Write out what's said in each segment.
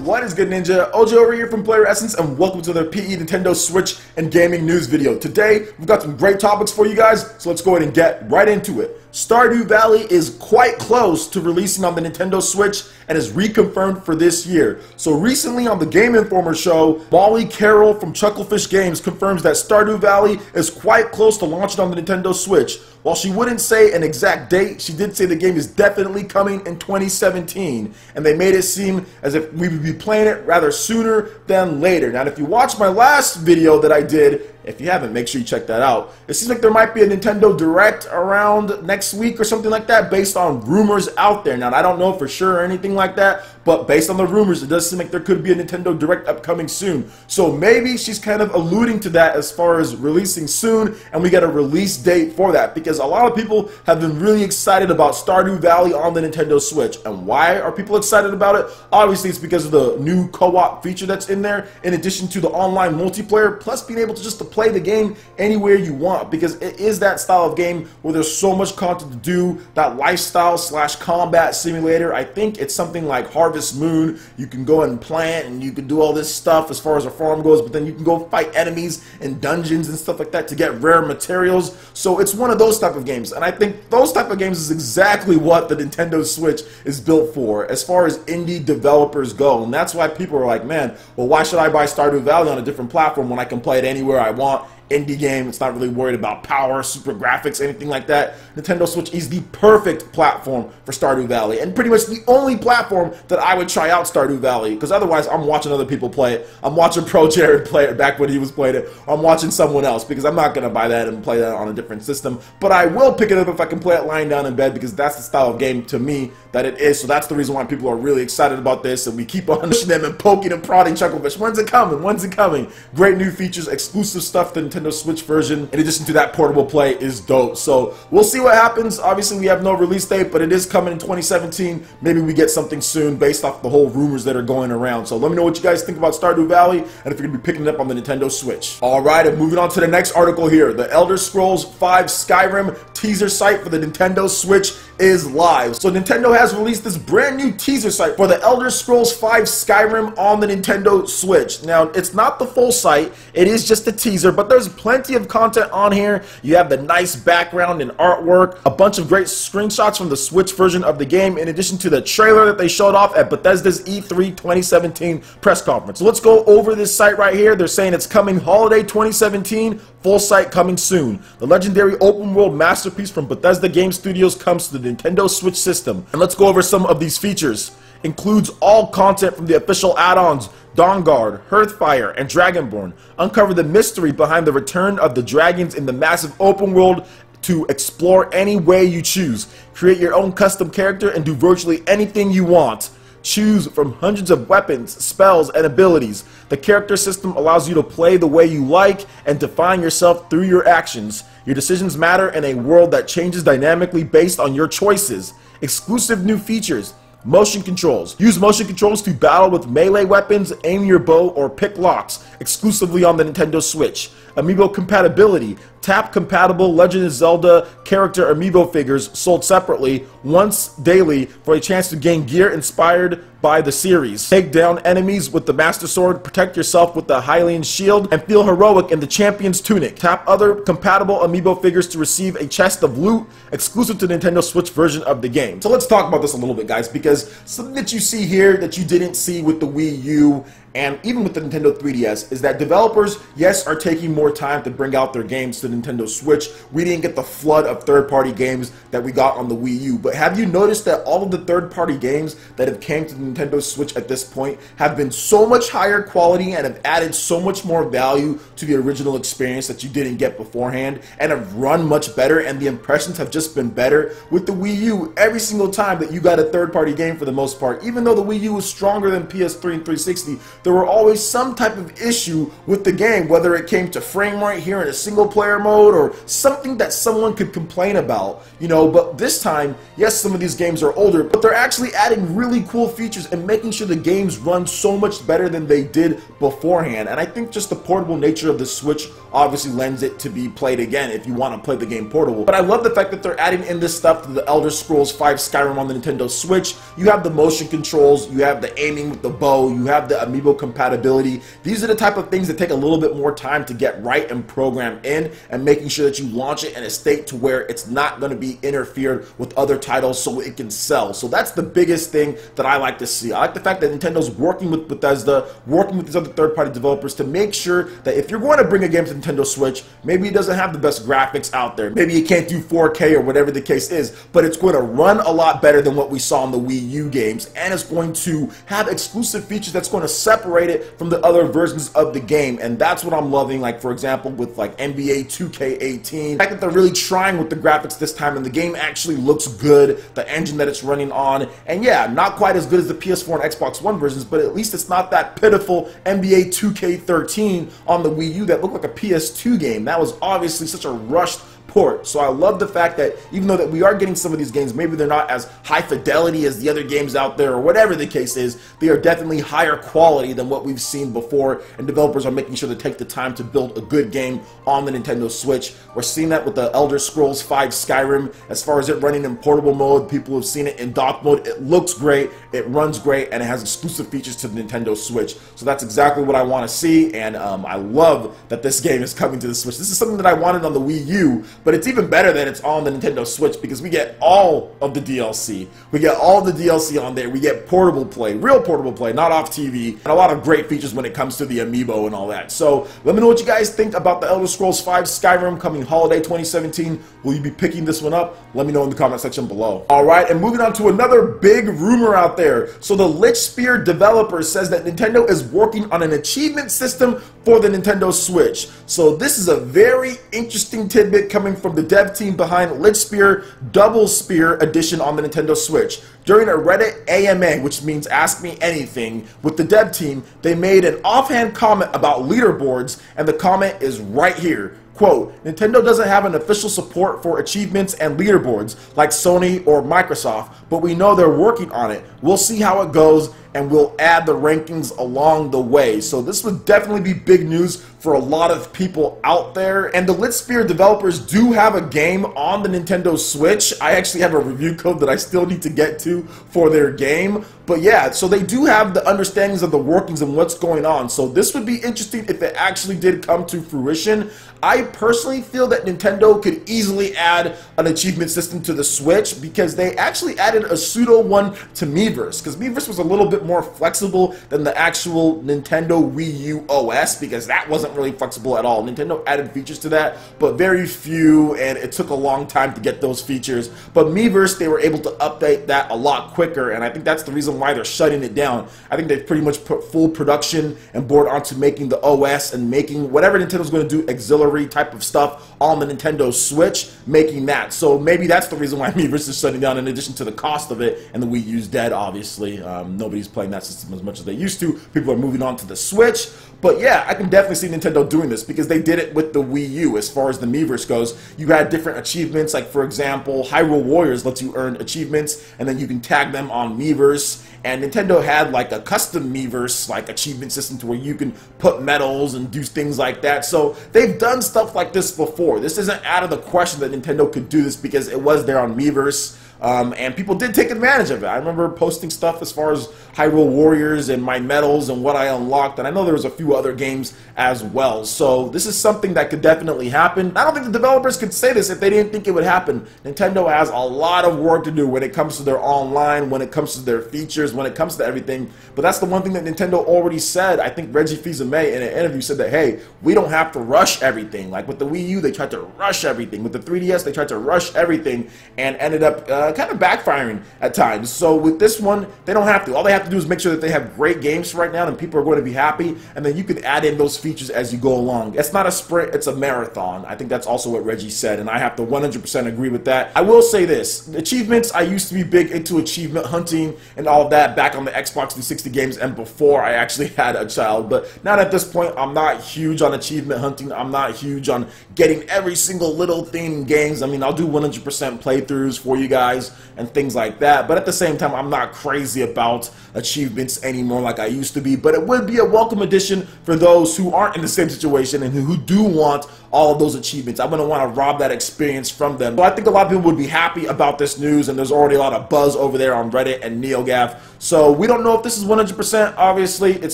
What is good, Ninja? OJ over here from PlayerEssence, and welcome to the PE Nintendo Switch and gaming news video. Today, we've got some great topics for you guys, so let's go ahead and get right into it. Stardew Valley is quite close to releasing on the Nintendo Switch and is reconfirmed for this year. So recently on the Game Informer show, Molly Carroll from Chucklefish Games confirms that Stardew Valley is quite close to launching on the Nintendo Switch. While she wouldn't say an exact date, she did say the game is definitely coming in 2017, and they made it seem as if we would be playing it rather sooner than later. Now, if you watched my last video that I did, if you haven't, make sure you check that out. It seems like there might be a Nintendo Direct around next week or something like that based on rumors out there. Now, I don't know for sure or anything like that, but based on the rumors, it does seem like there could be a Nintendo Direct upcoming soon. So maybe she's kind of alluding to that as far as releasing soon, and we get a release date for that, because a lot of people have been really excited about Stardew Valley on the Nintendo Switch. And why are people excited about it? Obviously, it's because of the new co-op feature that's in there, in addition to the online multiplayer, plus being able to just play the game anywhere you want, because it is that style of game where there's so much content to do, that lifestyle / combat simulator. I think it's something like Harvest Moon. You can go and plant and you can do all this stuff as far as a farm goes, but then you can go fight enemies in dungeons and stuff like that to get rare materials. So it's one of those type of games, and I think those type of games is exactly what the Nintendo Switch is built for as far as indie developers go. And that's why people are like, man, well, why should I buy Stardew Valley on a different platform when I can play it anywhere I want? Indie game, it's not really worried about power, super graphics, anything like that. Nintendo Switch is the perfect platform for Stardew Valley, and pretty much the only platform that I would try out Stardew Valley, because otherwise I'm watching other people play it. I'm watching Pro Jared play it back when he was playing it, or I'm watching someone else, because I'm not going to buy that and play that on a different system. But I will pick it up if I can play it lying down in bed, because that's the style of game to me that it is. So that's the reason why people are really excited about this, and we keep on pushing them and poking and prodding Chucklefish. When's it coming? When's it coming? Great new features, exclusive stuff, the Nintendo Switch version, in addition to that, portable play is dope. So we'll see what happens. Obviously, we have no release date, but it is coming in 2017. Maybe we get something soon based off the whole rumors that are going around. So let me know what you guys think about Stardew Valley, and if you're going to be picking it up on the Nintendo Switch. Alright, and moving on to the next article here. The Elder Scrolls V Skyrim teaser site for the Nintendo Switch is live. So Nintendo has released this brand new teaser site for the Elder Scrolls V Skyrim on the Nintendo Switch. Now, it's not the full site, it is just a teaser, but there's plenty of content on here. You have the nice background and artwork, a bunch of great screenshots from the Switch version of the game, in addition to the trailer that they showed off at Bethesda's E3 2017 press conference. So let's go over this site right here. They're saying it's coming holiday 2017, full site coming soon. The legendary open world masterpiece from Bethesda Game Studios comes to the Nintendo Switch system. And let's go over some of these features. Includes all content from the official add-ons Dawnguard, Hearthfire, and Dragonborn. Uncover the mystery behind the return of the dragons in the massive open world to explore any way you choose. Create your own custom character and do virtually anything you want. Choose from hundreds of weapons, spells, and abilities. The character system allows you to play the way you like and define yourself through your actions. Your decisions matter in a world that changes dynamically based on your choices. Exclusive new features. Motion controls. Use motion controls to battle with melee weapons, aim your bow, or pick locks, exclusively on the Nintendo Switch. Amiibo compatibility. Tap compatible Legend of Zelda character amiibo figures sold separately once daily for a chance to gain gear inspired by the series. Take down enemies with the Master Sword, protect yourself with the Hylian Shield, and feel heroic in the Champion's Tunic. Tap other compatible amiibo figures to receive a chest of loot exclusive to the Nintendo Switch version of the game. So let's talk about this a little bit, guys, because something that you see here that you didn't see with the Wii U and even with the Nintendo 3DS is that developers, yes, are taking more time to bring out their games to the Nintendo Switch. We didn't get the flood of third-party games that we got on the Wii U, but have you noticed that all of the third-party games that have came to the Nintendo Switch at this point have been so much higher quality and have added so much more value to the original experience that you didn't get beforehand, and have run much better, and the impressions have just been better? With the Wii U, every single time that you got a third-party game, for the most part, even though the Wii U was stronger than PS3 and 360, there were always some type of issue with the game, whether it came to frame rate here in a single player mode or something that someone could complain about, you know. But this time, yes, some of these games are older, but they're actually adding really cool features and making sure the games run so much better than they did beforehand. And I think just the portable nature of the Switch obviously lends it to be played again if you want to play the game portable. But I love the fact that they're adding in this stuff to the Elder Scrolls V Skyrim on the Nintendo Switch. You have the motion controls, you have the aiming with the bow, you have the amiibo compatibility. These are the type of things that take a little bit more time to get right and program in, and making sure that you launch it in a state to where it's not going to be interfered with other titles so it can sell. So that's the biggest thing that I like to see. I like the fact that Nintendo's working with Bethesda, working with these other third-party developers to make sure that if you're going to bring a game to Nintendo Switch, maybe it doesn't have the best graphics out there, maybe it can't do 4K or whatever the case is, but it's going to run a lot better than what we saw in the Wii U games, and it's going to have exclusive features that's going to separate it from the other versions of the game. And that's what I'm loving, like for example with like NBA 2K18. The fact that they're really trying with the graphics this time, and the game actually looks good, the engine that it's running on, and yeah, not quite as good as the PS4 and Xbox One versions, but at least it's not that pitiful NBA 2K13 on the Wii U that looked like a PS2 game. That was obviously such a rushed port. So I love the fact that even though that we are getting some of these games, maybe they're not as high fidelity as the other games out there or whatever the case is, they are definitely higher quality than what we've seen before, and developers are making sure to take the time to build a good game on the Nintendo Switch. We're seeing that with the Elder Scrolls V Skyrim. As far as it running in portable mode, people have seen it in dock mode. It looks great, it runs great, and it has exclusive features to the Nintendo Switch. So that's exactly what I want to see, and I love that this game is coming to the Switch. This is something that I wanted on the Wii U, but it's even better that it's on the Nintendo Switch because we get all of the DLC. We get all the DLC on there. We get portable play, real portable play, not off TV, and a lot of great features when it comes to the amiibo and all that. So let me know what you guys think about the Elder Scrolls V Skyrim coming holiday 2017. Will you be picking this one up? Let me know in the comment section below. Alright, and moving on to another big rumor out there. So the Lich Spear developer says that Nintendo is working on an achievement system for the Nintendo Switch. So this is a very interesting tidbit coming from the dev team behind Lich Spear Double Spear Edition on the Nintendo Switch. During a Reddit AMA, which means Ask Me Anything, with the dev team, they made an offhand comment about leaderboards, and the comment is right here. Quote, Nintendo doesn't have an official support for achievements and leaderboards like Sony or Microsoft, but we know they're working on it. We'll see how it goes, and we'll add the rankings along the way. So this would definitely be big news for a lot of people out there. And the Lich Spear developers do have a game on the Nintendo Switch. I actually have a review code that I still need to get to for their game. But yeah, so they do have the understandings of the workings and what's going on. So this would be interesting if it actually did come to fruition. I personally feel that Nintendo could easily add an achievement system to the Switch because they actually added a pseudo one to Miiverse, because Miiverse was a little bit more flexible than the actual Nintendo Wii U OS, because that wasn't really flexible at all. Nintendo added features to that, but very few, and it took a long time to get those features. But Miiverse, they were able to update that a lot quicker, and I think that's the reason why they're shutting it down. I think they've pretty much put full production and board onto making the OS and making whatever Nintendo's going to do, auxiliary type of stuff on the Nintendo Switch, making that. So maybe that's the reason why Miiverse is shutting down, in addition to the cost of it, and the Wii U's dead, obviously. Nobody's playing that system as much as they used to. People are moving on to the Switch. But yeah, I can definitely see Nintendo doing this because they did it with the Wii U. As far as the Miiverse goes, you had different achievements, like for example, Hyrule Warriors lets you earn achievements and then you can tag them on Miiverse. And Nintendo had like a custom Miiverse like achievement system to where you can put medals and do things like that. So they've done stuff like this before. This isn't out of the question that Nintendo could do this because it was there on Miiverse. And people did take advantage of it. I remember posting stuff as far as Hyrule Warriors and my medals and what I unlocked, and I know there was a few other games as well. So this is something that could definitely happen. I don't think the developers could say this if they didn't think it would happen. Nintendo has a lot of work to do when it comes to their online, when it comes to their features, when it comes to everything. But that's the one thing that Nintendo already said. I think Reggie Fils-Aimé in an interview said that, hey, we don't have to rush everything. Like with the Wii U, they tried to rush everything. With the 3DS, they tried to rush everything and ended up kind of backfiring at times. So with this one, they don't have to. All they have to do is make sure that they have great games right now and people are going to be happy, and then you can add in those features as you go along. It's not a sprint, it's a marathon. I think that's also what Reggie said, and I have to 100% agree with that. I will say this, achievements, I used to be big into achievement hunting and all of that back on the Xbox 360 games and before I actually had a child, but now at this point, I'm not huge on achievement hunting. I'm not huge on getting every single little thing in games. I mean, I'll do 100% playthroughs for you guys and things like that, but at the same time, I'm not crazy about achievements anymore like I used to be, but it would be a welcome addition for those who aren't in the same situation and who do want all of those achievements. I wouldn't want to rob that experience from them. So I think a lot of people would be happy about this news, and there's already a lot of buzz over there on Reddit and NeoGAF. So we don't know if this is 100%. Obviously, it's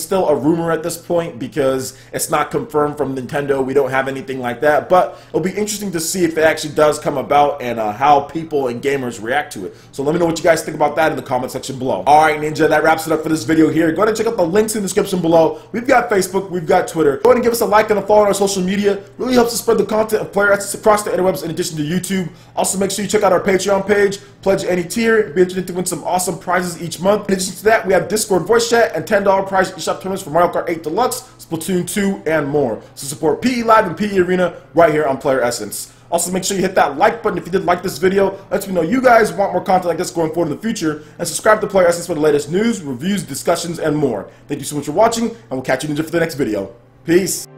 still a rumor at this point because it's not confirmed from Nintendo. We don't have anything like that, but it'll be interesting to see if it actually does come about and how people and gamers react to it. So let me know what you guys think about that in the comment section below. All right, Ninja, that wraps it up for this video here. Go ahead and check out the links in the description below. We've got Facebook, we've got Twitter. Go ahead and give us a like and a follow on our social media. Really helps us spread the content of PlayerEssence across the interwebs in addition to YouTube. Also, make sure you check out our Patreon page. Pledge any tier. Be entered to win some awesome prizes each month. In addition to that, we have Discord voice chat and $10 prize eShop tournaments for Mario Kart 8 Deluxe, Splatoon 2, and more. So support PE Live and PE Arena right here on PlayerEssence. Also, make sure you hit that like button if you did like this video. Let me know you guys want more content like this going forward in the future. And subscribe to PlayerEssence for the latest news, reviews, discussions, and more. Thank you so much for watching, and we'll catch you, Ninja, for the next video. Peace.